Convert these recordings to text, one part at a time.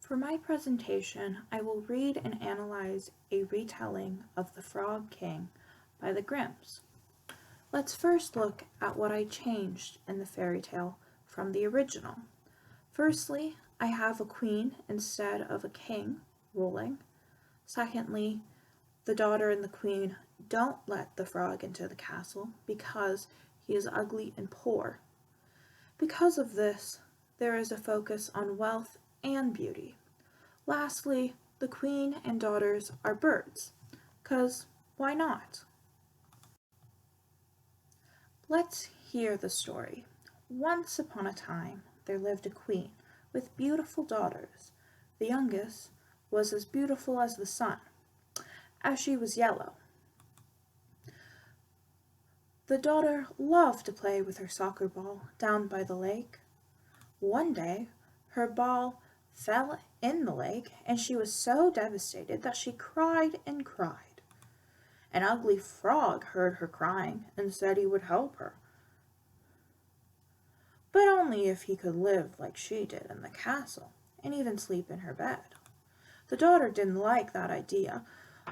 For my presentation, I will read and analyze a retelling of The Frog King by the Grimms. Let's first look at what I changed in the fairy tale from the original. Firstly, I have a queen instead of a king ruling. Secondly, the daughter and the queen don't let the frog into the castle because he is ugly and poor. Because of this, there is a focus on wealth and beauty. Lastly, the queen and daughters are birds, 'cause why not? Let's hear the story. Once upon a time, there lived a queen with beautiful daughters. The youngest was as beautiful as the sun, as she was yellow. The daughter loved to play with her soccer ball down by the lake. One day, her ball fell in the lake, and she was so devastated that she cried and cried. An ugly frog heard her crying and said he would help her, but only if he could live like she did in the castle and even sleep in her bed. The daughter didn't like that idea,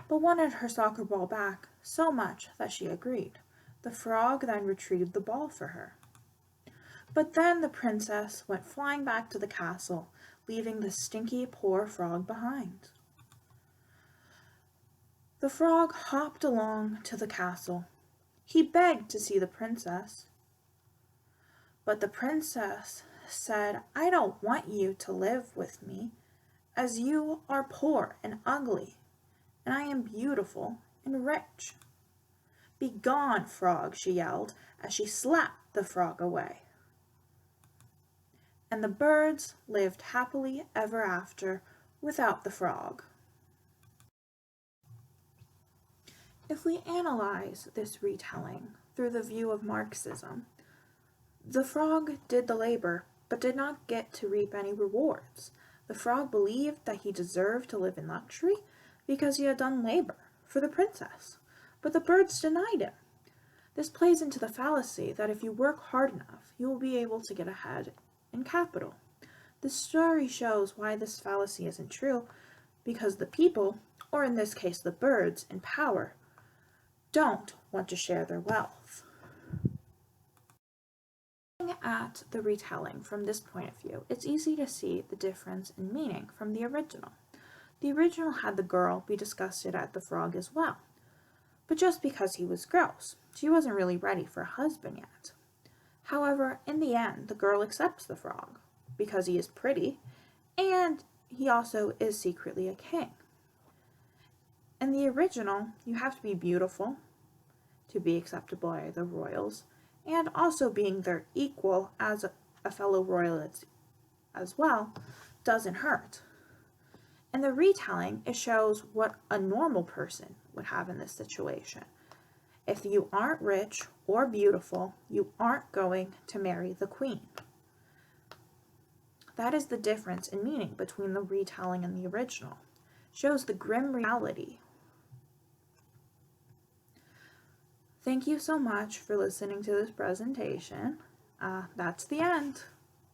but wanted her soccer ball back so much that she agreed. The frog then retrieved the ball for her. But then the princess went flying back to the castle, leaving the stinky poor frog behind. The frog hopped along to the castle. He begged to see the princess. But the princess said, "I don't want you to live with me, as you are poor and ugly, and I am beautiful and rich." "Begone, frog," she yelled as she slapped the frog away. And the birds lived happily ever after without the frog. If we analyze this retelling through the view of Marxism, the frog did the labor but did not get to reap any rewards. The frog believed that he deserved to live in luxury because he had done labor for the princess, but the birds denied him. This plays into the fallacy that if you work hard enough, you will be able to get ahead in capital. The story shows why this fallacy isn't true, because the people, or in this case the birds in power, don't want to share their wealth. Looking at the retelling from this point of view, it's easy to see the difference in meaning from the original. The original had the girl be disgusted at the frog as well, but just because he was gross. She wasn't really ready for a husband yet. However, in the end, the girl accepts the frog because he is pretty and he also is secretly a king. In the original, you have to be beautiful to be acceptable by the royals, and also being their equal as a fellow royalist as well doesn't hurt. In the retelling, it shows what a normal person would have in this situation. If you aren't rich or beautiful, you aren't going to marry the queen. That is the difference in meaning between the retelling and the original. It shows the grim reality. Thank you so much for listening to this presentation. That's the end.